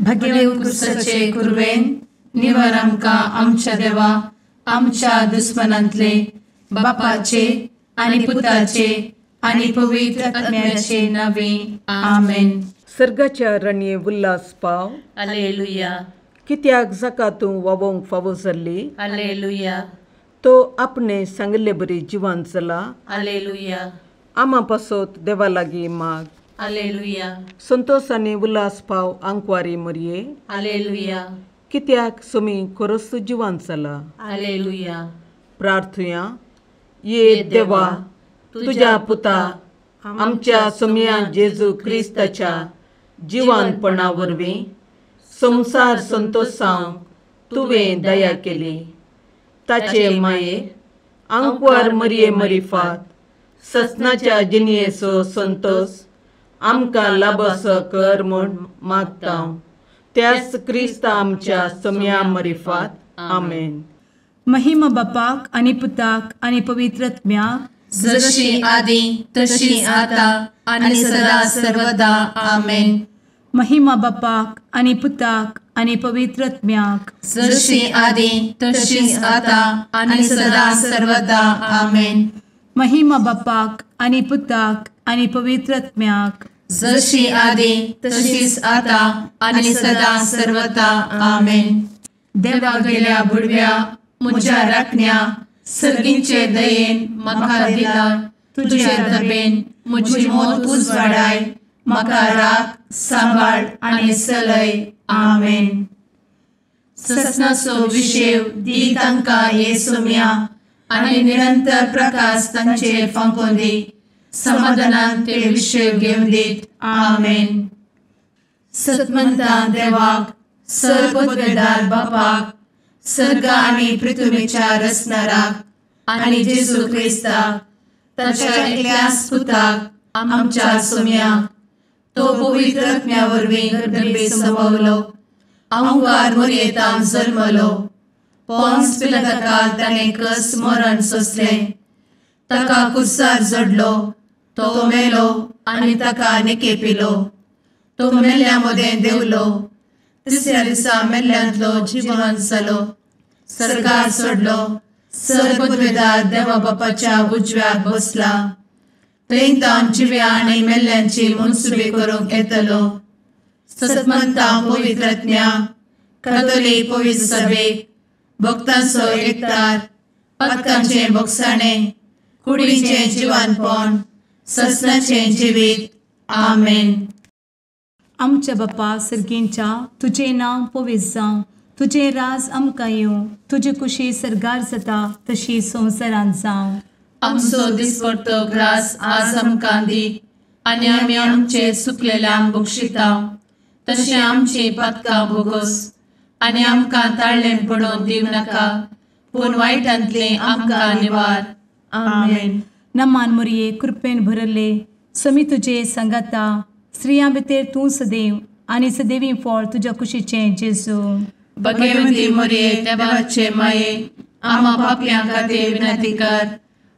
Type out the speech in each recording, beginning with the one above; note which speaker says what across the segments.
Speaker 1: भगे उत्कृष्टाचे कुर्वेन निवार आमकां आमच्या देवा आमच्या दुस्मनांतले बापाचे आनी पुताचे आनी पवित्र आत्म्याचे नावे आमेन.
Speaker 2: सर्गाच्या राणये उल्हास पाव.
Speaker 1: हालेलुया.
Speaker 2: कित्याक जाका तूं वोवंक फावो जाल्ली.
Speaker 1: हालेलुया.
Speaker 2: तो आपणे सांगले बरी जिवान चला.
Speaker 1: हालेलुया.
Speaker 2: आमा पासोत देवा लागीं माग.
Speaker 1: हालेलुया.
Speaker 2: संतोष आनी उल्हास पाव आंकवारी मरये.
Speaker 1: हालेलुया.
Speaker 2: कित्याक सोमी खरोच जिवान चला.
Speaker 1: हालेलुया.
Speaker 2: प्रार्थुया. ये देवा तुझ्या पुता आमच्या सोम्या जेजू क्रिस्ताच्या जिवानपणा वरवीं संसार संतोषांक तुवें दया केली. ताचे माये आंकवार मरये मरिफात ससनाच्या जिनयेचो संतोष आमकां लाबसो कर म्हूण मागता. त्याच क्रिस्त आमच्या सोम्या मरिफात. आमेन.
Speaker 3: महिमा बापाक आनी पुताक आनी पवित्र आत्म्याक
Speaker 1: जशी आदी तशी आता आनी सदा सर्वदा आमेन.
Speaker 3: महिमा बापाक आनी पुताक आनी पवित्र आत्म्याक
Speaker 1: जशी आदी तशी आता आनी सदा सर्वदा आमेन.
Speaker 3: महिमा बापाक आनी पुताक आनी पवित्र आत्म्याक
Speaker 1: जशी आदी तशीच आता आनी सदा सर्वदा आमेन. देवा गेल्या बुडव्या म्हज्या राखण्या सर्गींचे दयेन म्हाका दिला. तुजे दबेन म्हजी मोत उजवाडाय. म्हाका राख सांबाळ आनी चलय. आमेन. ससनाचो विशेव दी तांकां ये सोम्या आनी निरंतर प्रकाश तांचेर फांकून दी. समाधानान ते विशेव घेवन दीत. आमेन. सतमंता देवाक सर्वपदवेदार बापाक सर्ग आनी पृथ्वीच्या रचणाराक आनी जेजू क्रिस्ताक ताच्या एकल्याच पुताक आमच्या सोम्याक तो पवित्र आत्म्या वरवीं गर्भे संभवलो. आंकवार मरयेंत जल्मलो. पोंस पिलाताकाल ताणें कस मरण सोंसलें. ताका कुर्सार जडलो. तो मेलो आनी ताका निकेपिलो. तो मेल्ल्या मदें देंवलो. तिसऱ्या दिसा मेल्ल्यांतलो जिवंत जालो. सर्गार चडलो. सर्वपदवेदार देवा बापाच्या उजव्याक बसला. थंय जिव्या आनी मेल्ल्यांची मनसुबी करूंक येतलो. सतमंता पवित्र आत्म्या कातोलीक पवित्र सभेक भक्तांचो एकठार पातकांचें भोगसाणें कुडीचें जिवानपण ससनाचें जिवीत. आमेन.
Speaker 3: आमच्या बापा सर्गींच्या तुजें नांव पवित्र जावं. तुजें राज आमकां येवं. तुजी कुशी सर्गार जाता तशी संवसारांत जावं.
Speaker 1: आमचो दिसपडटो ग्रास आज आमकां दी आनी आमी आमचे चुकलेल्यांक बक्षिता. तशें आमची पातकां भोगोस आनी आमकां ताळ्ळें पडोवन दिवं नाका पूण वायटांतलें आमकां निवार. आमेन.
Speaker 3: नमान मरये कृपेन भरले समी तुजे संगाता. स्त्रियां भितर तूं सदैव आनी सदैवी फळ तुज्या कुशीचें जेजू.
Speaker 1: भगवंती मरये देवाचे माये आमा पापयां खातीर विनंती कर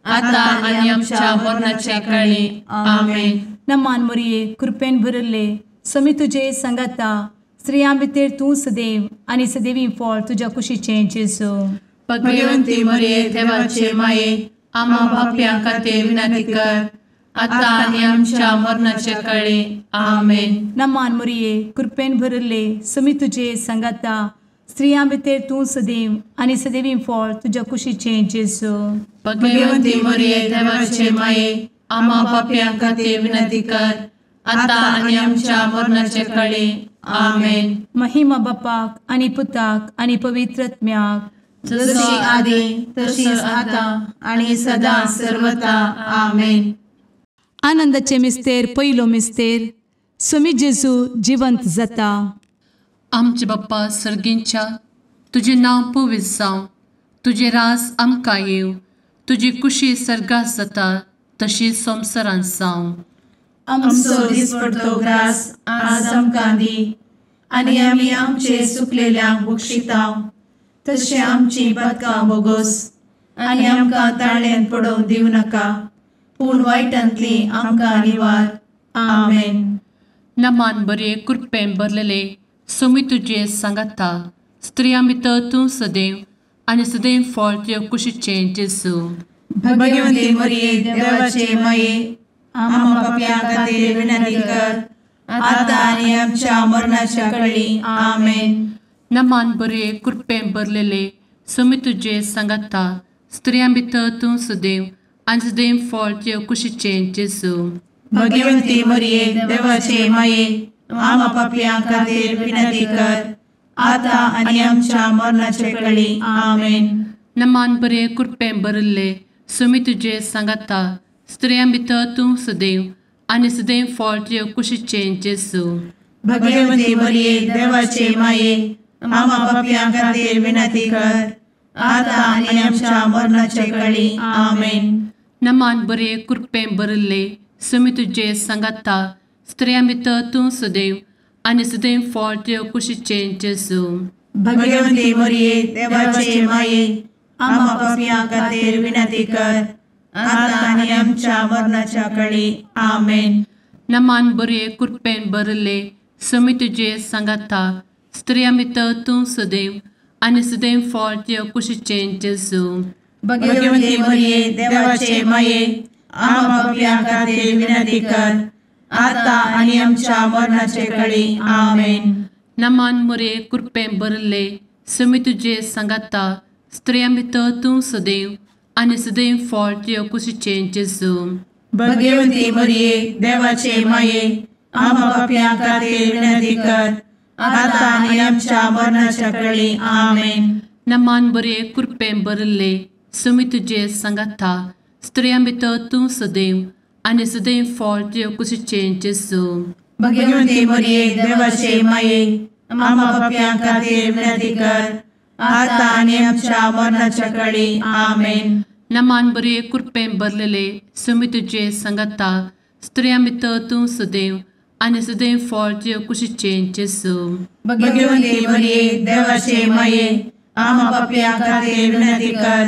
Speaker 1: आतां आनी आमच्या मरणाच्या काळी. आमेन.
Speaker 3: नमान मरये कृपेन भरले समी तुजे संगाता. स्त्रियां भितर तूं सदैव आनी सदैवी फळ तुज्या कुशीचें जेजू.
Speaker 1: भगवंती मरये देवाचे माये आमा पापयां खातीर विनंती कर आतां आनी आमच्या मरणाच्या काळी. आमेन.
Speaker 3: नमान मरये कृपेन भरले समी तुजे संगाता. स्त्रियां भितर तूं सदैव आनी सदैवी फळ तुज्या कुशीचें जेजू.
Speaker 1: भगवंती मरये देवाचे माये आमा पापयां खातीर विनंती कर आतां आनी आमच्या मरणाच्या काळी. आमेन.
Speaker 3: महिमा बापाक आनी पुताक आनी पवित्र आत्म्याक
Speaker 1: जशी आदी तशीच आता आनी सदा सर्वदा. आमेन.
Speaker 3: आनंदाचे मिस्तेर पयलो मिस्तेर सोमी जेजू जिवंत जाता.
Speaker 4: आमचे बाप्पा सर्गींच्या
Speaker 1: तुझे नांव पवित्र जावं, तुझे राज आमकां येवं, तुजी कुशी सर्गार जाता तशी संवसारांत जावं.
Speaker 3: आमचो दिसपडटो ग्रास आज आमकां दी, आनी आमी आमचे सुकलेल्यांक बक्षितांव. तशें आमची पदकां बोगोस आनी आमकां ताळ्यान पडोवंक दिवं नाका, पूण वायटांतली आमकां निवार. आमेन.
Speaker 1: नमान बरे कृपेन भरलेले सोमी तुजे सांगाता, स्त्रियां भितर तूं सदैव आनी सदैव फळ तुजे कुशीचें जेजू.
Speaker 3: भगवंती मरिये देवाचे माये, आमकां पाप्यां खातीर विनंती कर, आतां आनी आमच्या मरणाच्या काळी. आमेन.
Speaker 1: नमान बरे कृपेन भरलेले सोमी तुजे सांगाता, स्त्रियां भितर तूं सदैव आनी सदैव फळ तुजे कुशीचें जेजू.
Speaker 3: भगवंती मरिये देवाचे माये, आमकां पाप्यां खातीर विनंती कर, आतां आनी आमच्या मरणाचे काळी. आमेन.
Speaker 1: नमान बरे कृपेन भरले सोमी तुजे सांगाता, स्त्रियां भितर तूं सदैव आनी सदैव फळ तुजे कुशीचें जेजू.
Speaker 3: भगवंती मरिये देवाचे माये, आमकां पाप्यां खातीर विनंती कर, आतां आनी आमच्या मरणाचे काळी. आमेन.
Speaker 1: नमान बरे कृपेन भरले सोमी तुजे सांगाता, स्त्रियां भितर तूं सदैव आनी सदैव फळ तुजे कुशीचें जेजू.
Speaker 3: भगवंती मरिये देवाचे माये, आमकां पाप्यां खातीर विनंती कर, आतां आनी आमच्या मरणाच्या काळी. आमेन.
Speaker 1: नमान बरे कृपेन भरले सोमी तुजे सांगाता, स्त्रियां भितर तूं सदैव आनी सदैव फळ तुजे कुशीचें जेजू.
Speaker 3: भगवंती मरिये देवाचे माये, आमकां पाप्यां खातीर विनंती कर, आतां आनी आमच्या मरणाचे काळी. आमेन.
Speaker 1: नमान बरे कृपेन भरले सोमी तुजे सांगाता, स्त्रियां भितर तूं सदैव आनी सदैव फळ तुजे कुशीचें जेजू.
Speaker 3: भगवंती मरिये देवाचे माये, आमकां पाप्यां खातीर विनंती कर, आतां आनी आमच्या मरणाच्या काळी. आमेन.
Speaker 1: नमान बरे कृपेन भरले सोमी तुजे सांगाता, स्त्रियां भितर तूं सदैव आनी सदैव फळ तुजे कुशीचें जेजू.
Speaker 3: भगवंती मरिये देवाचे माये, आमकां पाप्यां खातीर विनंती कर, आतां आनी आमच्या मरणाच्या काळी. आमेन.
Speaker 1: नमान बरे कृपेन भरलेले सोमी तुजे सांगाता, स्त्रियां भितर तूं सदैव आनी सदैव फळ तुजे कुशीचें जेजू.
Speaker 3: भगवंती मरिये देवाचे माये, आमकां पाप्यां खातीर विनंती कर,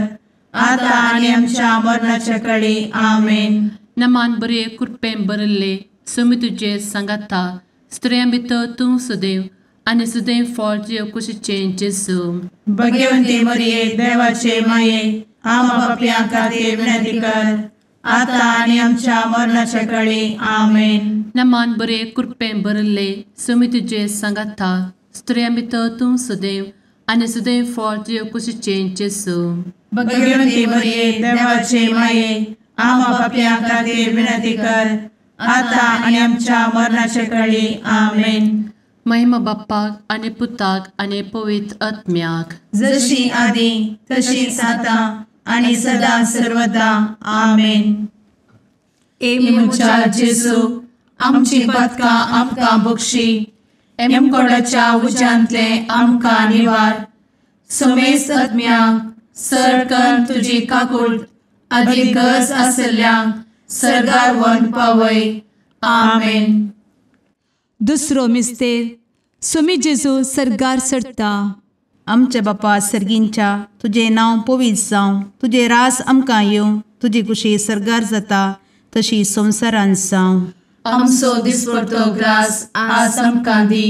Speaker 3: आतां आनी आमच्या मरणाच्या काळी. आमेन.
Speaker 1: नमान बरे कृपेन भरले सोमी तुजे सांगाता, स्त्रियां भितर तूं सदैव आनी सदैव फळ तुजे कुशीचें जेजू.
Speaker 3: भगवंती मरिये देवाचे माये, आमकां पाप्यां खातीर विनंती कर, आतां आनी आमच्या मरणाच्या काळी. आमेन.
Speaker 1: नमान बरे कृपेन भरले सोमी तुजे सांगाता, स्त्रियां भितर तूं सदैव आनी सदैव फळ तुजे कुशीचें जेजू.
Speaker 3: भगवंती मरिये देवाचे माये, आमकां पाप्यां खातीर विनंती कर, आतां आनी आमच्या मरणाच्या काळी. आमेन.
Speaker 1: महिमा बाप्पाक आनी पुताक आनी पवित्र आत्म्याक,
Speaker 3: जशी आदी तशीच आतां आनी सदां सर्वदा. आमेन. ए मुचा जेजू, आमची पदकां आमकां बक्षी, एमकोडाच्या उज्यांतले आमकां निवार. सोमेस आत्म्याक सरकन तुजी काकूट, आदी गरज आसल्यांक सर्गार व्हरून पावय. आमेन.
Speaker 4: दुसरो मिस्तेर सोमी जेजू सर्गार सरता.
Speaker 5: आमचे बापा सर्गींच्या, तुझे नांव पवित्र जावं, तुझे रास आमकां येवं, तुजी कुशी सर्गार जाता तशी संवसारांत जावं.
Speaker 3: आमचो दिसपडटो ग्रास आज आमकां दी,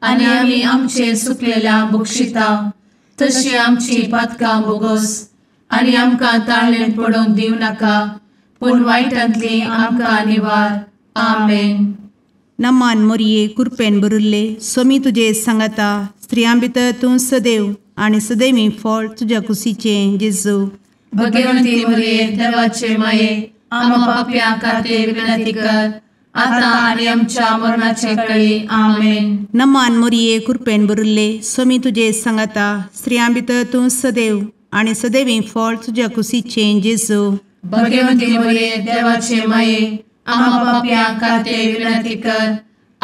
Speaker 3: आनी आमी आमचे सुकलेल्यांक बक्षितांव. तशी आमची पदकां बोगोस आनी आमकां ताळ्यान पडोवंक दिवं नाका, पूण वायटांतली आमकां निवार. आमेन.
Speaker 5: नमान मरिये कृपेन भरिल्ले सोमी तुजे सांगाता, स्त्रियां भितर तूं सदैव आनी सदैवी फळ तुज्या कुशीचें जेजू.
Speaker 3: भगवंती मरिये देवाचे माये, आमकां पाप्यां खातीर विनंती कर, आतां आनी आमच्या मरणाचे काळी. आमेन.
Speaker 5: नमान मरिये कृपेन भरिल्ले सोमी तुजे सांगाता, स्त्रियां भितर तूं सदैव आनी सदैवी फळ तुज्या कुशीचें जेजू.
Speaker 3: भगवंती मरिये देवाचे माये, आमकां पाप्यां खातीर विनंती कर,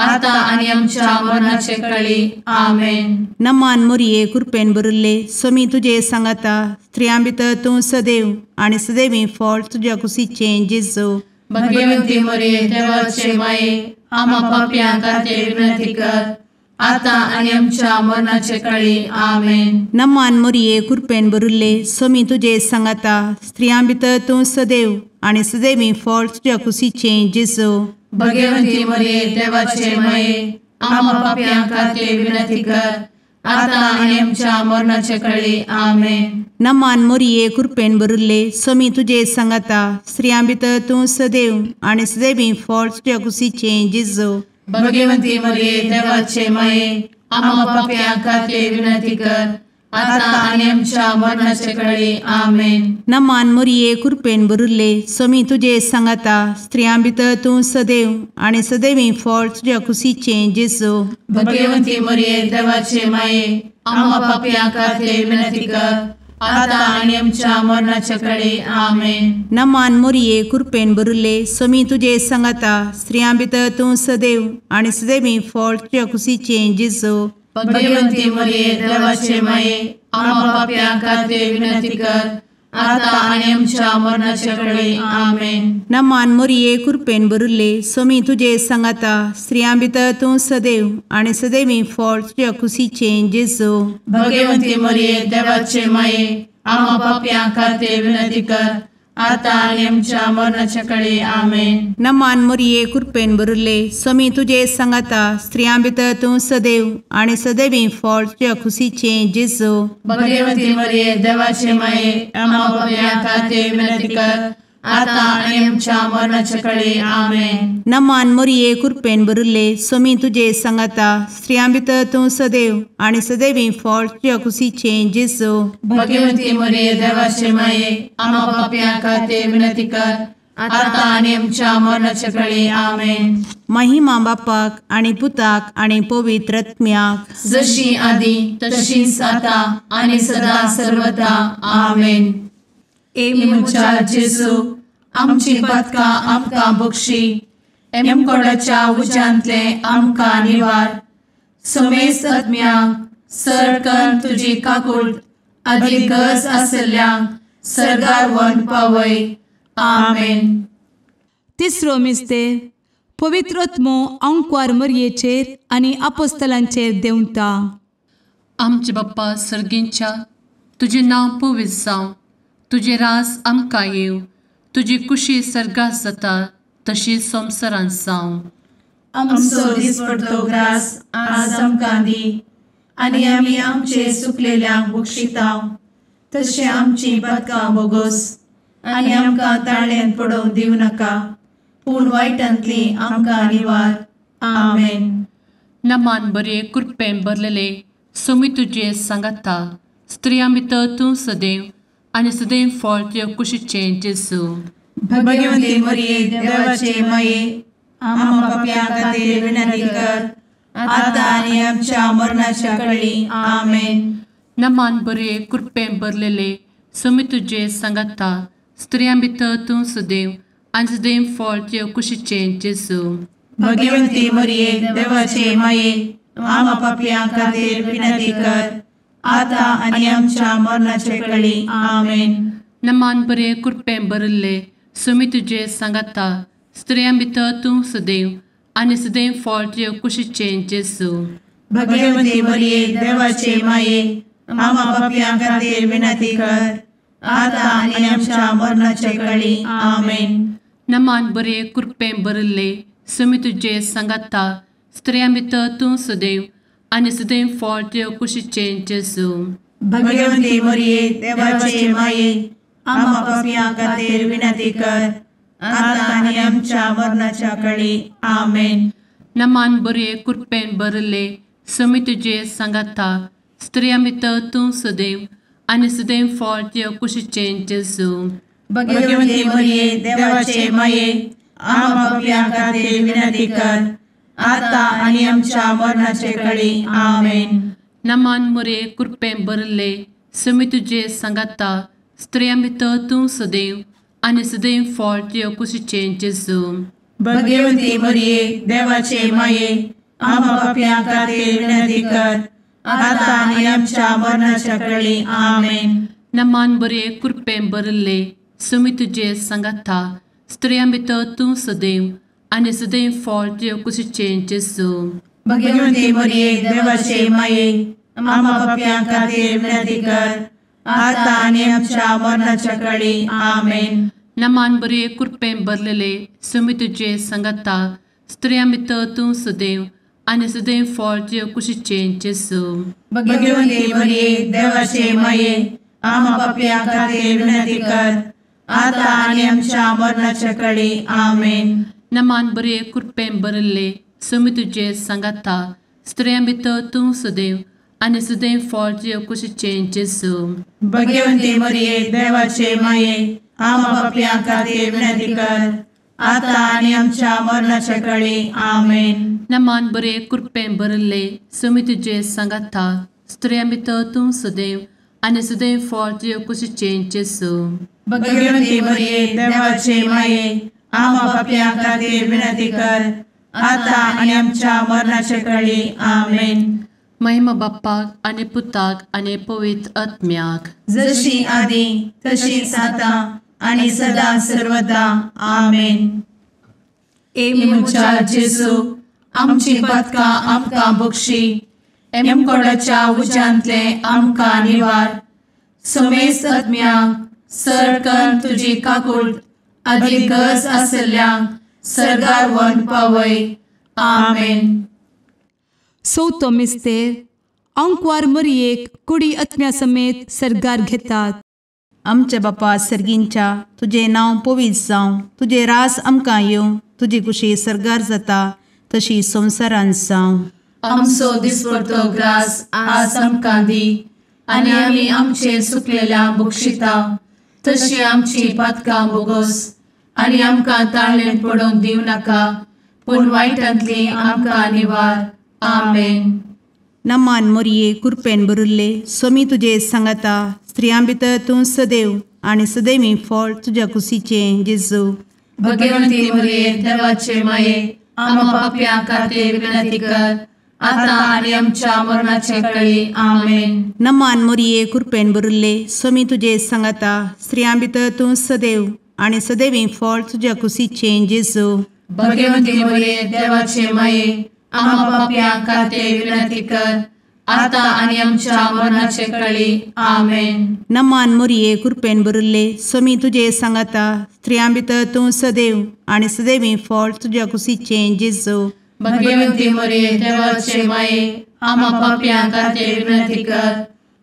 Speaker 1: आता आणि आमच्या मरणाचे काळी आमेन.
Speaker 5: नमान मोरये कृपेन बरुल्ले स्वामी तुझे सांगाता स्त्रियां भितर तूं सदैव आणि सदैवी फळ तुझ्या कुशीचे जेजू.
Speaker 1: भाग्यवंती मरिये देवाचे माये आम्हा पाप्यांक खातीर विनंती कर, आता आणि आमच्या मरणाचे काळी आमेन.
Speaker 5: नमान मोरये कृपेन बरुल्ले स्वामी तुझे सांगाता स्त्रियां भितर तूं सदैव आणि सदैवी फळ तुझ्या कुशीचे जेजू.
Speaker 1: भाग्यवंती मरिये देवाचे माये आम्हा पाप्यांक खातीर विनंती कर, आता आणि आमच्या मरणाचे काळी आमेन.
Speaker 5: नमान मोरये कृपेन बरुल्ले स्वामी तुझे सांगाता स्त्रियां भितर तूं सदैव आणि सदैवी फळ तुझ्या कुशीचे जेजू.
Speaker 1: भाग्यवंती मरिये देवाचे माये आम्हा पाप्यांक खातीर विनंती कर, आता आणि आमच्या मरणाचे काळी आमेन.
Speaker 5: नमान मोरये कृपेन बरुल्ले स्वामी तुझे सांगाता स्त्रियां भितर तूं सदैव आणि सदैवी फळ तुझ्या कुशीचे जेजू.
Speaker 1: भाग्यवंती मरिये देवाचे माये आम्हा पाप्यांक खातीर विनंती कर, आता आणि आमच्या मरणाचे काळी आमेन.
Speaker 5: नमान मोरये कृपेन बरुल्ले स्वामी तुझे सांगाता स्त्रियां भितर तूं सदैव आणि सदैवी फळ तुझ्या कुशीचे जेजू.
Speaker 1: भाग्यवंती मरिये देवाचे माये आम्हा पाप्यांक खातीर विनंती कर, आता आणि आमच्या मरणाचे काळी आमेन.
Speaker 5: नमान मोरये कृपेन बरुल्ले स्वामी तुझे सांगाता स्त्रियां भितर तूं सदैव आणि सदैवी फळ तुझ्या कुशीचे जेजू.
Speaker 1: भाग्यवंती मरिये देवाचे माये आम्हा पाप्यांक खातीर विनंती कर, आता आणि आमच्या मरणाचे काळी आमेन.
Speaker 5: नमान मोरये कृपेन बरुल्ले स्वामी तुझे सांगाता स्त्रियां भितर तूं सदैव आणि सदैवी फळ तुझ्या कुशीचे जेजू.
Speaker 1: भाग्यवंती मरिये देवाचे माये आम्हा पाप्यांक खातीर विनंती कर, आता आणि आमच्या मरणाचे काळी आमेन.
Speaker 5: नमान मोरये कृपेन बरुल्ले स्वामी तुझे सांगाता स्त्रियां भितर तूं सदैव आणि सदैवी फळ तुझ्या कुशीचे जेजू.
Speaker 1: भाग्यवंती मरिये देवाचे माये आम्हा पाप्यांक खातीर विनंती कर, आता आणि आमच्या मरणाचे काळी आमेन.
Speaker 5: महिमा बापाक आणि पुताक आणि पवित्र आत्म्याक
Speaker 1: जशी आधी तशीच आता आणि सदा सर्वदा आमेन. एमच्या जेजू आमची पदकां आमकां बक्षी, एमकोडाच्या उज्यांतले आमकां निवार. समेस्त आत्म्यांक सरकन तुजी काकूट अधिक गरज आसल्यांक सरगार व्हरून पावय. आमेन.
Speaker 4: तिसरो मिस्तेर पवित्र आत्मो अंकवार मरयेचेर आनी आपोस्तलांचेर देंवता.
Speaker 1: आमचे बाप्पा सर्गींच्या तुजें नांव पवित्र जावं, तुजे रास आमकां येव, तुजी कुशी सर्गास जाता तशीच संवसारांत जावं.
Speaker 3: आमचो दिसपडटो ग्रास आज आमकां दी, आनी आमी आमचे चुकलेल्यांक बक्षितांव, तशें आमची पदकां बोगोस आनी आमकां ताळ्यान पडोवंक दिवं नाका, पूण वायटांतली आमकां निवार. आमेन.
Speaker 1: नमान बरे कृपेन भरलेले सोमी तुजे सांगाता स्त्रियां भितर तूं सदैव आनी सदैव फळ तुज्या कुशीचे जेजू.
Speaker 3: भाग्यवंती मरिये देवाचे माये आम्हा पाप्यां खातीर विनंती कर, आता आनी आमच्या मरणाच्या काळी. आमेन.
Speaker 1: नमान बरे कृपेन भरलेले सोमी तुजे सांगाता स्त्रियां भितर तूं सदैव आनी सदैव फळ तुज्या कुशीचे जेजू.
Speaker 3: भाग्यवंती मरिये देवाचे माये आम्हा पाप्यां खातीर विनंती कर, आता आनी आमच्या मरणाचे काळी. आमेन.
Speaker 1: नमान बरे कृपेन भरले सोमी तुजे सांगाता स्त्रियां भितर तूं सदैव आनी सदैव फळ तुज्या कुशीचे जेजू.
Speaker 3: भाग्यवंती मरिये देवाचे माये आम्हा पाप्यां खातीर विनंती कर, आता आनी आमच्या मरणाचे काळी. आमेन.
Speaker 1: नमान बरे कृपेन भरले सोमी तुजे सांगाता स्त्रियां भितर तूं सदैव आनी सदैव फळ तुज्या कुशीचे जेजू.
Speaker 3: भाग्यवंती मरिये देवाचे माये आम्हा पाप्यां खातीर विनंती कर, आता आनी आमच्या मरणाच्या काळी. आमेन.
Speaker 1: नमान बरे कृपेन भरले सोमी तुजे सांगाता स्त्रियां भितर तूं सदैव आनी सदैव फळ तुज्या कुशीचे जेजू.
Speaker 3: भाग्यवंती मरिये देवाचे माये आम्हा पाप्यां खातीर विनंती कर, आता आनी आमच्या मरणाचे काळी. आमेन.
Speaker 1: नमान बरे कृपेन भरले सोमी तुजे सांगाता स्त्रियां भितर तूं सदैव आनी सदैव फळ तुज्या कुशीचे जेजू.
Speaker 3: भाग्यवंती मरिये देवाचे माये आम्हा पाप्यां खातीर विनंती कर आता आनी आमच्या मरणाच्या वेळी आमेन.
Speaker 1: नमान बरे कृपें बरले सुमी तुझे संगता स्त्रियां भितर तूं सदैव आनी सदैव फळ तुझे कुशीचें जेजू.
Speaker 3: भाग्यवंती मरिये देवाचे माये आम्हा पाप्यां खातीर विनंती कर आता आनी आमच्या मरणाच्या वेळी आमेन.
Speaker 1: नमान बरे कृपें बरलेले सुमी तुझे संगता स्त्रियां भितर तूं सदैव आनी सदैव फळ तुझे कुशीचें जेजू.
Speaker 3: भाग्यवंती मरिये देवाचे माये आम्हा पाप्यां खातीर विनंती कर आता आनी आमच्या मरणाच्या वेळी आमेन.
Speaker 1: नमान बरे कृपें बरले सुमी तुझे संगता स्त्रियां भितर तूं सदैव आनी सदैव फळ तुझे कुशीचें जेजू.
Speaker 3: भाग्यवंती मरिये देवाचे माये आम्हा पाप्यां खातीर विनंती कर आता आनी आमच्या मरणाच्या वेळी आमेन.
Speaker 1: नमान बरे कृपें बरले सुमी तुझे संगता स्त्रियां भितर तूं सदैव आनी सदैव फळ तुझे कुशीचें जेजू.
Speaker 3: भाग्यवंती मरिये देवाचे माये आम्हा पाप्यां खातीर विनंती कर आता आनी आमच्या मरणाच्या वेळी आमेन.
Speaker 1: महिमा बाप्पाक आनी पुताक आनी पवित्र आत्म्याक
Speaker 3: जशी आदी तशीच आता आनी सदा सर्वदा आमेन. मुचा जेजू आमची पदकां आमकां बक्षी एमकोडाच्या उज्यांतले आमकां निवार. समेस्त आत्म्यांक सरकन तुजी काकूट अधिक गरज आसल्यांक सरगार व्हरून पावय. आमेन.
Speaker 4: चवथो मिस्तेर अंकवार मरियेक कुडी आत्म्या समेत सरगार घेतात.
Speaker 5: आमचे बापा सर्गींच्या तुझे नांव पवित्र जावं, तुझे रास आमकां येवं, तुजी कुशी सरगार जाता तशी संवसारांत जावं.
Speaker 3: आमचो दिसपडटो ग्रास आज आमकां दी आनी आमी आमचे सुकलेल्यांक बक्षिता तशी आमची पातकां बोगोस आनी आमकां ताळ्ळेन पडोवन दिवं नाका पूण वायटांतली आमकां निवार. आमेन.
Speaker 5: नमान मरिये कृपेन बरुल्ले सोमी तुजे सांगाता स्त्रियां भितर तूं सदैव आनी सदैवी फळ तुज्या कुशीचें जेजू.
Speaker 3: भाग्यवंती मरिये देवाचे माये आम्हा पाप्यां खातीर विनंती कर आता आनी आमच्या मरणाचे वेळी आमेन.
Speaker 5: नमान मरिये कृपेन बरुल्ले सोमी तुजे सांगाता स्त्रियां भितर तूं सदैव आनी सदैवी फळ तुज्या कुशीचें जेजू.
Speaker 3: भाग्यवंती मरिये देवाचे माये आम्हा पाप्यां खातीर विनंती कर आता आनी आमच्या मरणाचे वेळी आमेन.
Speaker 5: नमान मरिये कृपेन बरुल्ले सोमी तुजे सांगाता स्त्रियां भितर तूं सदैव आनी सदैवी फळ तुज्या कुशीचें जेजू.
Speaker 3: भाग्यवंती मरिये देवाचे माये आम्हा पाप्यां खातीर विनंती कर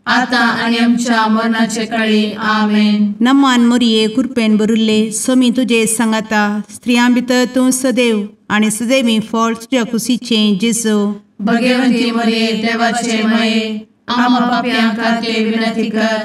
Speaker 3: आता आनी आमच्या मरणाचे वेळी आमेन.
Speaker 5: नमान मरिये कृपेन बरुल्ले सोमी तुजे सांगाता स्त्रियां भितर तूं सदैव आनी सदैवी फळ तुज्या कुशीचें जेजू.
Speaker 3: भाग्यवंती मरिये देवाचे माये आम्हा पाप्यां खातीर विनंती कर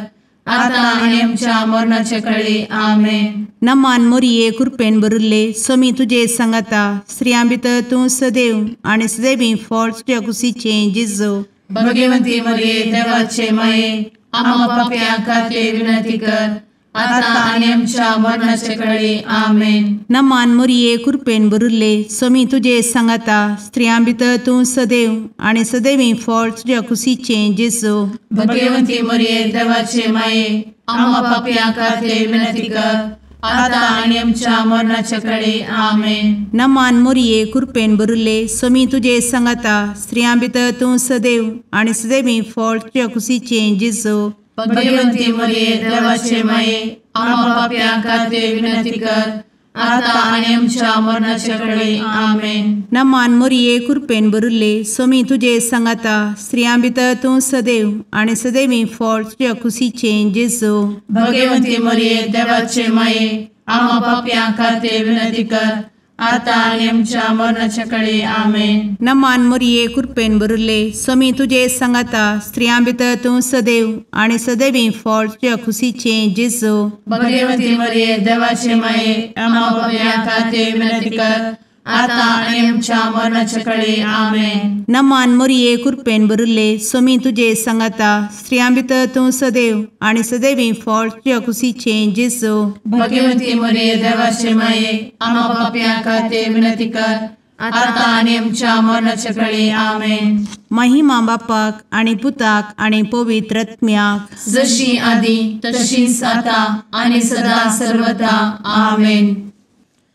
Speaker 3: आता आनी आमच्या मरणाचे वेळी आमेन.
Speaker 5: नमान मरिये कृपेन बरुल्ले सोमी तुजे सांगाता स्त्रियां भितर तूं सदैव आनी सदैवी फळ तुज्या कुशीचें जेजू.
Speaker 3: भाग्यवंती मरिये देवाचे माये आम्हा पाप्यां खातीर विनंती कर आता आनी आमच्या मरणाचे वेळी आमेन.
Speaker 5: नमान मरिये कृपेन बरुल्ले सोमी तुजे सांगाता स्त्रियां भितर तूं सदैव आनी सदैवी फळ तुज्या कुशीचें जेजू.
Speaker 3: भाग्यवंती मरिये देवाचे माये आम्हा पाप्यां खातीर विनंती कर आता आनी आमच्या मरणाचे वेळी आमेन.
Speaker 5: नमान मरिये कृपेन बरुल्ले सोमी तुजे सांगाता स्त्रियां भितर तूं सदैव आनी सदैवी फळ तुज्या कुशीचें जेजू.
Speaker 3: भाग्यवंती मरिये देवाचे माये आम्हा पाप्यां खातीर विनंती कर आता आनी आमच्या मरणाचे वेळी आमेन.
Speaker 5: नमान मरिये कृपेन बरुल्ले सोमी तुजे सांगाता स्त्रियां भितर तूं सदैव आनी सदैवी फळ तुज्या कुशीचें जेजू.
Speaker 3: भाग्यवंती मरिये देवाचे माये आम्हा पाप्यां खातीर विनंती कर आता आनी आमच्या मरणाचे वेळी आमेन.
Speaker 5: नमान मरिये कृपेन बरुल्ले सोमी तुजे सांगाता स्त्रियां भितर तूं सदैव आनी सदैवी फळ तुज्या कुशीचें जेजू.
Speaker 3: भाग्यवंती मरिये देवाचे माये आम्हा पाप्यां खातीर विनंती कर आता आणि आमच्या मरणाच्या काळी आमेन.
Speaker 5: नमान मोरये कृपेन बरुल्ले सोमी तुझे सांगाता स्त्रियां भितर तूं सदैव आणि सदैवी फळ तुझ्या कुशीचे जेजू.
Speaker 3: भाग्यवंती मरिये देवाचे माये, आम्हा पाप्यां खातीर विनंती कर, आता आणि आमच्या मरणाच्या काळी आमेन.
Speaker 5: महिमा बापाक आणि पुताक आणि पवित्र आत्म्याक,
Speaker 3: जशी आधी तशीच आता आणि सदा सर्वदा आमेन.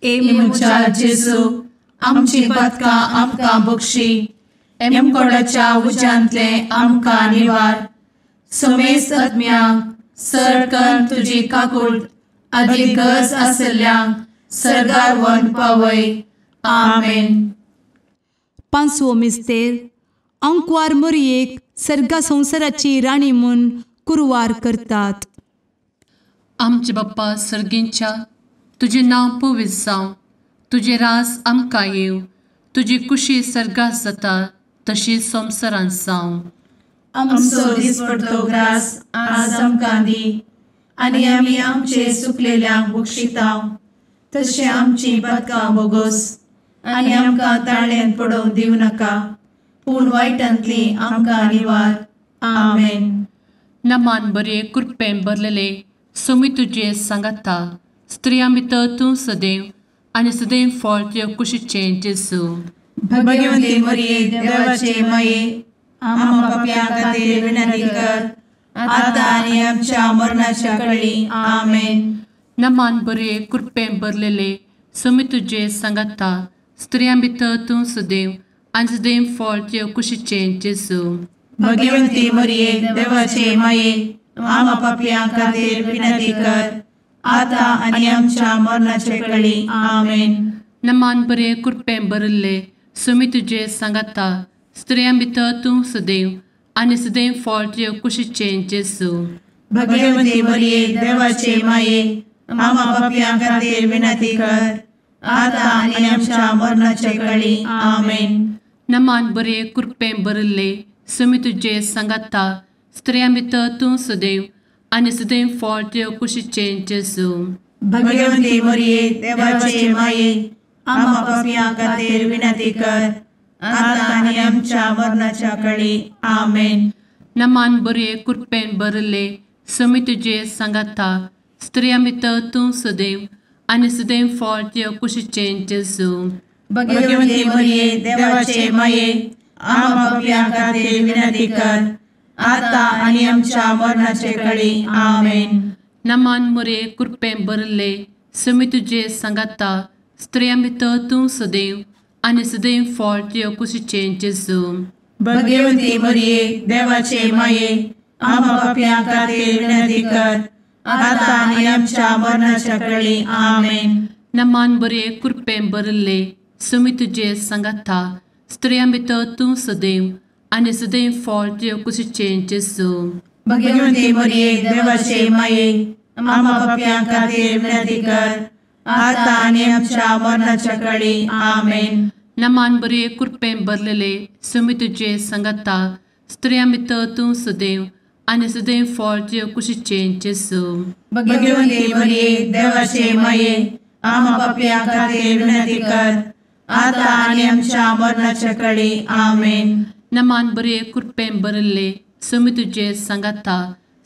Speaker 3: ए मुचा जेजू, आमची पदकां आमकां बक्षी, एमकोडाच्या उज्यांतले आमकां निवार. समेस्त आत्म्यांक सरकन तुजी काकूट अधिक गरज आसल्ल्यांक सर्गार व्हरून पावय. आमेन.
Speaker 4: पांचवो मिस्तेर अंकवार मरयेक सर्गा संवसाराची राणी म्हूण कुरवार करतात.
Speaker 1: आमचे बाप्पा सर्गींच्या, तुझे नांव पवित्र जावं, तुझे रास आमकां येव, तुजी कुशी सर्गात जाता तशी संवसारांत जावं.
Speaker 3: आमचो दिसपडटो ग्रास आज आमकां दी, आनी आमी आमचे सुकलेल्यांक बक्षिताव. तशें आमची पदकां बोगोस आनी आमकां ताळ्यान पडोवंक दिवं नाका, पूण वायटांतली आमकां निवार. आमेन.
Speaker 1: नमान बरे कृपेन भरलेले सोमी तुझे सांगाता स्त्रियां भितर तूं सदैव आनी सदैव फळ तुज्या कुशीचें जेजू.
Speaker 3: भाग्यवंती मरिये देवाचे माये, आम्हा पाप्यां खातीर विनंती कर, आता आनी आमच्या मरणाच्या काळी आमेन.
Speaker 1: नमान बरे कृपेन भरलेले सोमी तुझे सांगाता स्त्रियां भितर तूं सदैव आनी सदैव फळ तुज्या कुशीचें जेजू.
Speaker 3: भाग्यवंती मरिये देवाचे माये, आम्हा पाप्यां खातीर विनंती कर, आता आनी आमच्या मरणाच्या काळी आमेन.
Speaker 1: नमान बरे कृपेन भरले सोमी तुझे सांगाता स्त्रियां भितर तूं सदैव आनी सदैव फळ तुज्या कुशीचें जेजू.
Speaker 3: भाग्यवंती मरिये देवाचे माये, आम्हा पाप्यां खातीर विनंती कर, आता आनी आमच्या मरणाच्या काळी आमेन.
Speaker 1: नमान बरे कृपेन भरले सोमी तुझे सांगाता स्त्रियां भितर तूं सदैव आनी सदैव फळ तुज्या कुशीचें जेजू.
Speaker 3: भाग्यवंती मरिये देवाचे माये, आम्हा पाप्यां खातीर विनंती कर, आता आनी आमच्या मरणाच्या काळी आमेन.
Speaker 1: नमान बरे कृपेन भरले सोमी तुझे सांगाता स्त्रियां भितर तूं सदैव आनी सदैव फळ तुज्या कुशीचें जेजू.
Speaker 3: भाग्यवंती मरिये देवाचे माये, आम्हा पाप्यां खातीर विनंती कर, आता आनी आमच्या मरणाच्या काळी आमेन.
Speaker 1: नमान बरे कृपेन भरले सोमी तुझे सांगाता स्त्रियां भितर तूं सदैव आनी सदैव फळ तुज्या कुशीचें जेजू.
Speaker 3: भाग्यवंती मरिये देवाचे माये, आम्हा पाप्यां खातीर विनंती कर, आता आनी आमच्या मरणाच्या काळी आमेन.
Speaker 1: नमान बरे कृपेन भरले सोमी तुझे सांगाता स्त्रियां भितर तूं सदैव आनी सदैव फळ तुज्या कुशीचें जेजू.
Speaker 3: भाग्यवंती मरिये देवाचे माये, आम्हा पाप्यां खातीर विनंती कर, आता आनी आमच्या मरणाच्या काळी आमेन.
Speaker 1: नमान बरे कृपेन भरलेले सोमी तुझे सांगाता स्त्रियां भितर तूं सदैव आनी सदैव फळ तुज्या कुशीचें जेजू.
Speaker 3: भाग्यवंती मरिये देवाचे माये, आम्हा पाप्यां खातीर विनंती कर, आता आनी आमच्या मरणाच्या काळी आमेन.
Speaker 1: नमान बरे कृपेन भरले सोमी तुझे सांगाता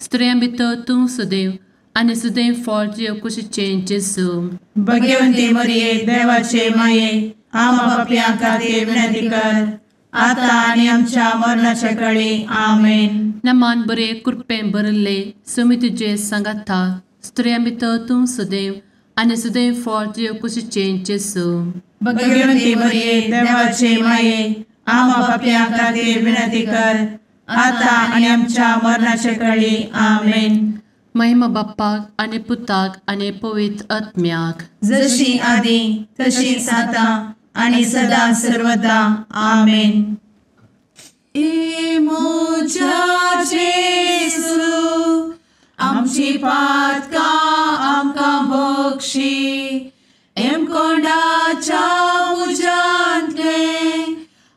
Speaker 1: स्त्रियां भितर तूं सदैव आनी सदैव फळ तुज्या कुशीचें जेजू.
Speaker 3: भाग्यवंती मरिये देवाचे माये, आम्हा पाप्यां खातीर विनंती कर, आता आनी आमच्या मरणाच्या काळी आमेन.
Speaker 1: नमान बरे कृपेन भरले सोमी तुझे सांगाता स्त्रियां भितर तूं सदैव आनी सदैव फळ तुज्या कुशीचें जेजू.
Speaker 3: भाग्यवंती मरिये देवाचे माये, आम्हा पाप्यां खातीर विनंती कर, आता आनी आमच्या मरणाच्या काळी आमेन.
Speaker 1: महिमा बाप्पाक आनी पुताक आनी पवित्र आत्म्याक,
Speaker 3: जशी आधी तशीच आता आणि सदा सर्वदा आमेन. ए मोजा जेसू, आमची पातकां आमकां बक्षी, एमकोंडाच्या उज्यांतले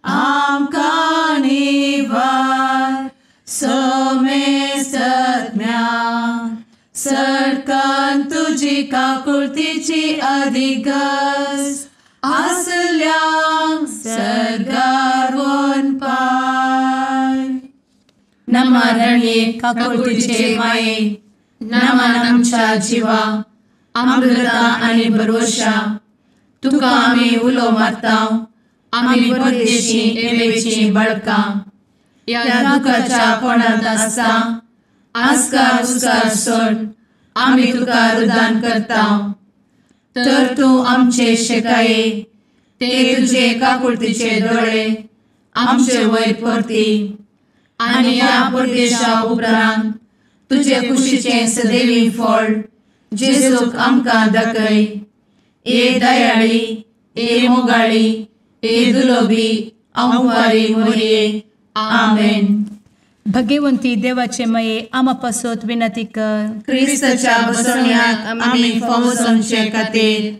Speaker 3: आमकां निवार. समेस्त आत्म्याक सडकन तुजी काकुळतीची अधिगस आज वासल्यांक सरगारवोन पाय. नमारणे काकुळतीचे माये, नमान आमच्या जिवा, अमृता आनी भरोशा. तुका आमी उलो मारता, आमी परदेशी येवेची बळकां. या दुखाच्या कोणात आसता, आस्कार उस्कार सोड, आमी तुका रुदान करता. तर तूं आमचे शेकाये, ते तुजे काकुळतीचे दोळे आमचे वयर परती. आनी या परदेशा उपरांत तुजे कुशीचे सदैवी फळ जेजूक आमकां दाखय. ए दयाळी, ए मोगाळी, ए दुलोबी अंकुरी मोरये. आमेन.
Speaker 4: भगवंती देवाचे मये आमा पासत विनंती कर.
Speaker 3: क्रिस्ताच्या बसवण्याक आमी फावो समचे खातीर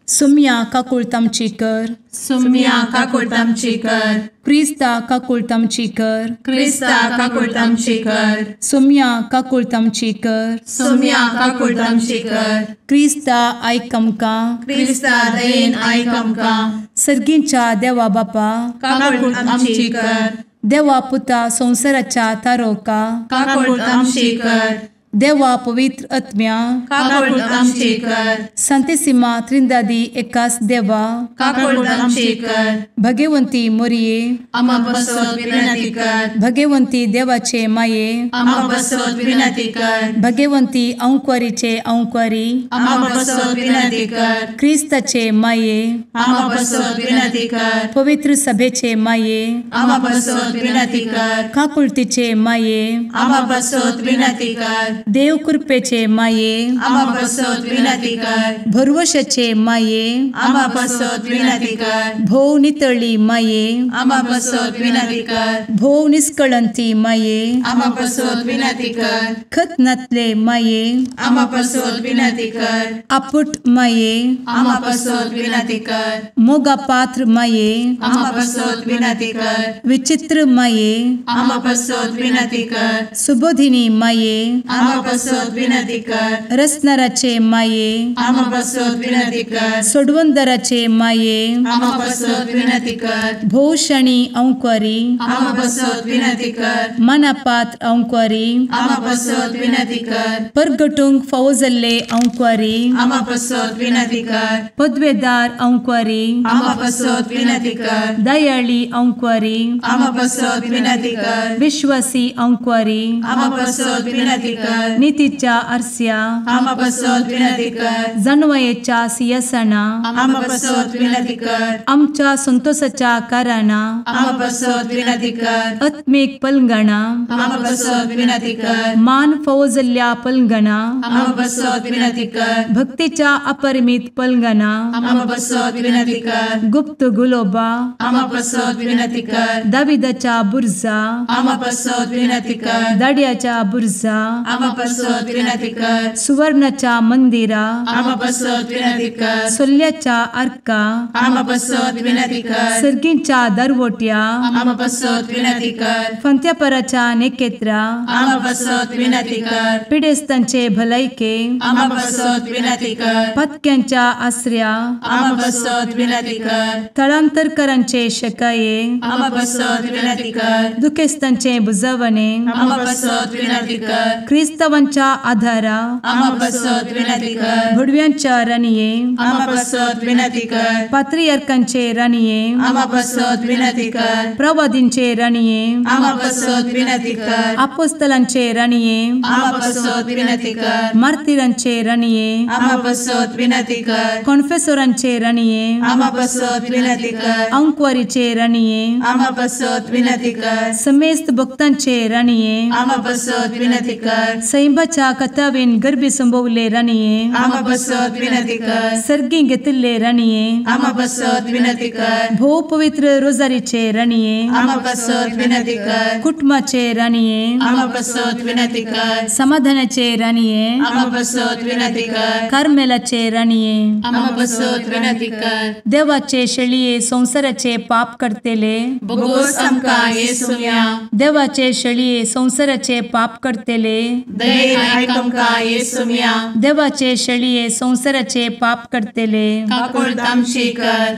Speaker 4: सुम्या काकुळतामची कर.
Speaker 3: सुम्या काकुळतामची कर.
Speaker 4: क्रिस्ता काकुळतामची कर.
Speaker 3: क्रिस्ता काकुळतामची कर.
Speaker 4: सुम्या काकुळतामची कर.
Speaker 3: सुम्या काकुळतामची कर.
Speaker 4: क्रिस्ता आयक आमकां.
Speaker 3: क्रिस्ता दयेन आयक आमकां.
Speaker 4: सर्गींच्या देवा बापा,
Speaker 3: काकुळतामची कर.
Speaker 4: देवा पुता संसाराच्या तारोका,
Speaker 3: काकुळतामची कर.
Speaker 4: देवा पवित्र आत्म्या,
Speaker 3: काकुळतामची कर.
Speaker 4: सांतेसिमा त्रिंदादी एकाच देवा,
Speaker 3: काकुळतामची कर.
Speaker 4: भगवंती मोरये,
Speaker 3: आमा बसवत विनंती कर.
Speaker 4: भगवंती देवाचे माये,
Speaker 3: आमा बसवत विनंती कर.
Speaker 4: भगवंती अंकुरीचे अंकुरी,
Speaker 3: आमा बसवत विनंती कर.
Speaker 4: ख्रिस्ताचे माये,
Speaker 3: आमा बसवत विनंती कर.
Speaker 4: पवित्र सभेचे माये,
Speaker 3: आमा बसवत विनंती कर.
Speaker 4: काकुळतीचे माये,
Speaker 3: आमा बसवत विनंती कर.
Speaker 4: देव कृपेचे माये,
Speaker 3: आमा बसवत विनंती कर.
Speaker 4: भरवशाचे माये,
Speaker 3: आमा बसवत विनंती कर.
Speaker 4: भोव नितळी माये,
Speaker 3: आमा बसवत विनंती कर.
Speaker 4: भोव निष्कळंती माये,
Speaker 3: आमा बसवत विनंती कर.
Speaker 4: खतनातले माये,
Speaker 3: आमा बसवत विनंती कर.
Speaker 4: आपुट माये,
Speaker 3: आमा बसवत विनंती कर.
Speaker 4: मोगा पात्र माये,
Speaker 3: आमा बसवत विनंती कर.
Speaker 4: विचित्र माये,
Speaker 3: आमा बसवत विनंती कर.
Speaker 4: सुबोधिनी माये,
Speaker 3: आमा बसवत विनंती कर.
Speaker 4: रसनाराचे माये,
Speaker 3: आमा बसवत विनंती कर.
Speaker 4: सोडवंदराचे माये,
Speaker 3: आमा बसवत विनंती कर.
Speaker 4: भोवशणी अंकुरी,
Speaker 3: आमा बसवत विनंती कर.
Speaker 4: मनापात्र अंकुरी,
Speaker 3: आमा बसवत विनंती कर.
Speaker 4: परगटूंक फावो जाल्ले अंकुरी,
Speaker 3: आमा बसवत विनंती कर.
Speaker 4: पदवेदार अंकुरी,
Speaker 3: आमा बसवत विनंती कर.
Speaker 4: दयाळी अंकुरी,
Speaker 3: आमा बसवत विनंती कर.
Speaker 4: विश्वासी अंकुरी,
Speaker 3: आमा बसवत विनंती कर.
Speaker 4: नीतीच्या आरस्या,
Speaker 3: आमा बसवत विनंती कर.
Speaker 4: जाणवायेच्या सिंहासना,
Speaker 3: आमा बसवत विनंती कर.
Speaker 4: आमच्या संतोषाच्या कारणा,
Speaker 3: आमा बसवत विनंती कर.
Speaker 4: आत्मिक पलंगणा,
Speaker 3: आमा बसवत विनंती कर.
Speaker 4: मान फावो जाल्ल्या पलंगणा,
Speaker 3: आमा बसवत विनंती कर.
Speaker 4: भक्तीच्या अपरिमित पलंगणा,
Speaker 3: आमा बसवत विनंती कर.
Speaker 4: गुप्त गुलोबा,
Speaker 3: आमा बसवत विनंती कर.
Speaker 4: दाविदाच्या बुरजा,
Speaker 3: आमा बसवत विनंती कर.
Speaker 4: दाड्याच्या बुरजा,
Speaker 3: आमा बसवत विनंती कर.
Speaker 4: सुवर्णाच्या मंदिरा,
Speaker 3: आमा बसवत विनंती कर.
Speaker 4: सोल्याच्या अर्का,
Speaker 3: आमा बसवत विनंती कर.
Speaker 4: सर्गींच्या दरवोट्या,
Speaker 3: आमा बसवत विनंती कर.
Speaker 4: फंत्यापराच्या नेकेत्रा,
Speaker 3: आमा बसवत विनंती कर.
Speaker 4: पिडेस्तांचे भलायके,
Speaker 3: आमा बसवत विनंती कर.
Speaker 4: पत्क्यांच्या आसऱ्या,
Speaker 3: आमा बसवत विनंती कर.
Speaker 4: तळांतरकरांचे शेकाये,
Speaker 3: आमा बसवत विनंती कर.
Speaker 4: दुखेस्तांचे बुजावणे,
Speaker 3: आमा बसवत विनंती कर.
Speaker 4: ख्रिस्तावांच्या आधारा,
Speaker 3: आमा बसवत विनंती कर.
Speaker 4: भडव्यांच्या राणये,
Speaker 3: आमा बसवत विनंती कर.
Speaker 4: पात्रियार्कांचे राणये,
Speaker 3: आमा बसवत विनंती कर.
Speaker 4: प्रवादींचे राणये,
Speaker 3: आमा बसवत विनंती कर.
Speaker 4: आपोस्तलांचे राणये,
Speaker 3: आमा बसवत विनंती कर.
Speaker 4: मार्तिरांचे राणये,
Speaker 3: आमा बसवत विनंती कर.
Speaker 4: कॉन्फेसोरांचे राणये,
Speaker 3: आमा बसवत विनंती कर.
Speaker 4: अंकुरीचे राणये,
Speaker 3: आमा बसवत विनंती कर.
Speaker 4: समेस्त भक्तांचे राणये,
Speaker 3: आमा बसवत विनंती कर.
Speaker 4: सैंबाच्या कथावेन गर्भी संभवले राणये,
Speaker 3: आमा बसवत विनंती कर.
Speaker 4: सर्गी घेतिल्ले राणये,
Speaker 3: आमा बसवत विनंती कर.
Speaker 4: भोव पवित्र रोजारीचे राणये,
Speaker 3: आमा बसवत विनंती कर.
Speaker 4: कुटुंबाचे राणये,
Speaker 3: आमा बसवत विनंती कर.
Speaker 4: समाधानाचे राणये,
Speaker 3: आमा बसवत विनंती कर.
Speaker 4: कार्मेलाचे राणये,
Speaker 3: आमा बसवत विनंती कर.
Speaker 4: देवाचे शेळये संसाराचे पाप करतेले,
Speaker 3: बोगोस आमकां येसुया.
Speaker 4: देवाचे शेळये संसाराचे पाप करतेले,
Speaker 3: दये आयक आमकां येसू मिया
Speaker 4: देवाचे शेळये संवसाराचे पाप करतेले
Speaker 3: काकूळ आमची कर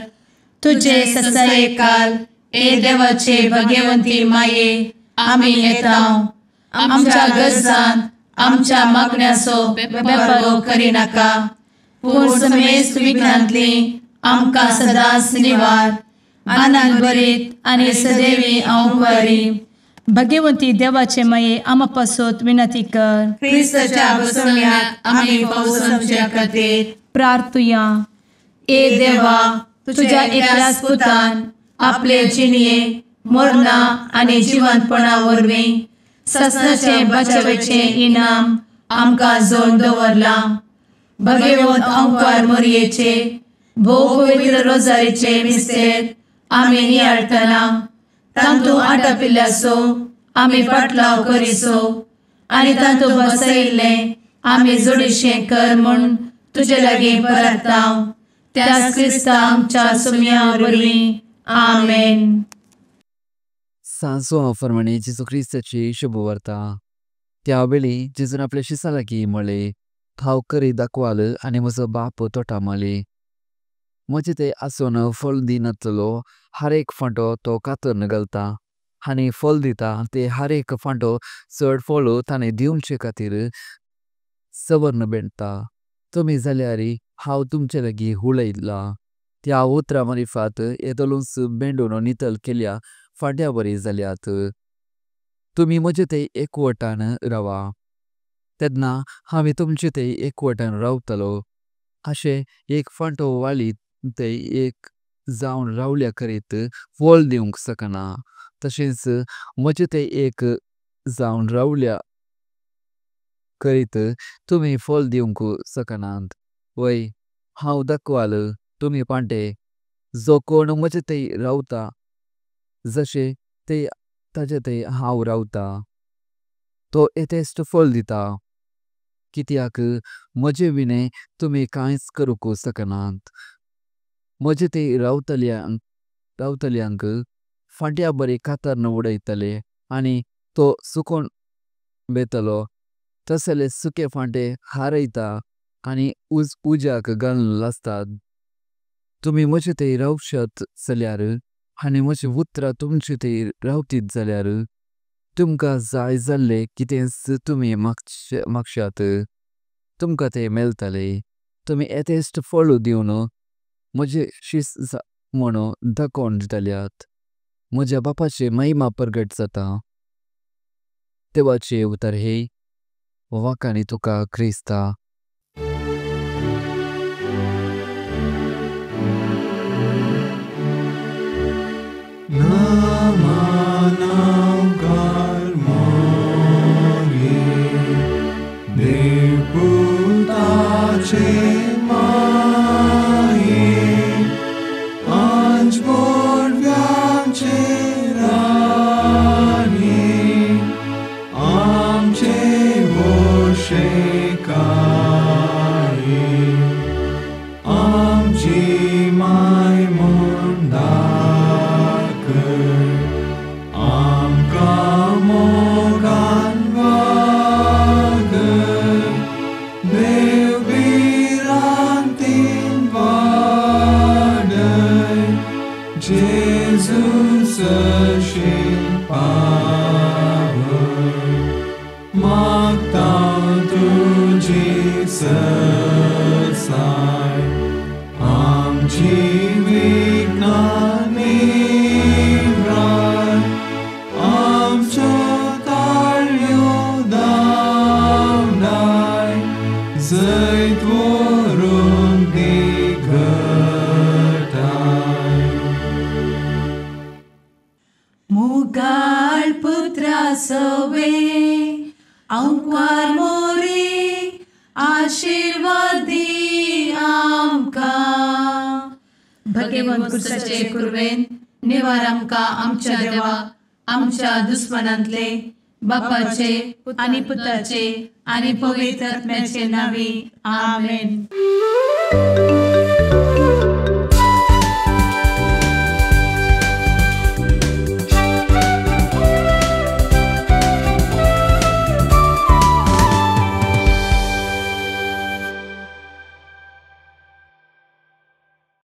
Speaker 4: तुझे ससाये काल
Speaker 3: ए देवाचे भगवंती माये आमी येता आमच्या गरजांत आमच्या मागण्याचो बेपारो करी नाका पूण समेस्त विघ्नांतली आमकां सदांच निवार आनंद बरीत आनी सदैवी अंकुरी
Speaker 4: भगवंती देवाचे माये आमा पासत विनंती कर
Speaker 3: क्रिस्ताच्या बसवण्यात आमी पावस आमच्या खातीर
Speaker 4: प्रार्थुया
Speaker 3: ए देवा तुझ्या एकल्याच पुतान आपले जिणये मरणा आनी जिवंतपणा वरवीं ससनाचे बचावेचे इनाम आमकां जोड दवरला भगवंत अंकार मोरयेचे भोव पवित्र रोजारीचे मिस्तेर आमी नियाळटना तांतू आटापिल्ल्यासो आमी पाटलाव करिसो आनी तांतू बसयिल्ले आमी जोडिशें कर म्हूण तुजे लागीं परतांव त्याच क्रिस्ता आमच्या सुम्या वरवीं आमेन.
Speaker 6: सांजो फरमाणे जेजू क्रिस्ताची शुभ वार्ता. त्या वेळी जेजून आपल्या शिसा लागीं म्हणलें, हांव करी दाखवाल आनी म्हजो बाप तोटा माले. म्हजे ते आसून फळ दिनातलो हर एक फांटो तो कातरन घालता आनी फळ दिता ते हर एक फांटो चड फळ ताणें दिवचे खातीर सवर्ण बेंडटा. तुमी जाल्यार हांव तुमचे लागीं उलयला. त्या उतरां मारिफात येदोलूच बेंडून नितळ केल्या फांट्या बरी जाल्यात. तुमी म्हजे ते एकवटान रावा तेन्ना हांवें तुमचे ते एकवटान रावतलो. अशें एक फांटो वालीत ते एक जावन रावल्या करीत फळ दिवंक शकना, तशेंच म्हजे ते एक जावन रावल्या करीत तुमी फळ दिवंक शकनात. वय हांव दाखवाल, तुमी पांटे. जो कोण म्हजे ते रावता जशें ते ताजे ते हांव रावता तो येतेस्ट फळ दिता, कित्याक म्हजे विणे तुमी कांयच करूंक शकनात. म्हजे ते रावतल्यांक फांट्या बरी कातरन उडयतले आनी तो सुकोवन बेतलो. तसले सुके फांटे हारयता आनी उज्याक घालून लासतात. तुमी म्हजे ते रावशात जाल्यार आनी म्हजे उतरां तुमचे ते रावतीत जाल्यार तुमकां जाय जाल्ले कितेंच तुमी मागशात तुमकां ते मेळटले. तुमी येतेस्ट फळ दिवन म्हजे शिस म्हूण दाखोवन दितल्यात. म्हज्या बापाचे महिमा प्रगट जाता. देवाचे उतर हे वाकानी तुका क्रिस्ता.
Speaker 3: मुगाळ पुत्रा सवे अंकार मोरी आशीर्वाद दी आमकां. भगवंत कुर्साचे कुरवेन निवार आमकां आमच्या देवा आमच्या दुस्मनांतले बापाचे आनी पुताचे आनी पवित्र आत्म्याचे नावी. आमेन.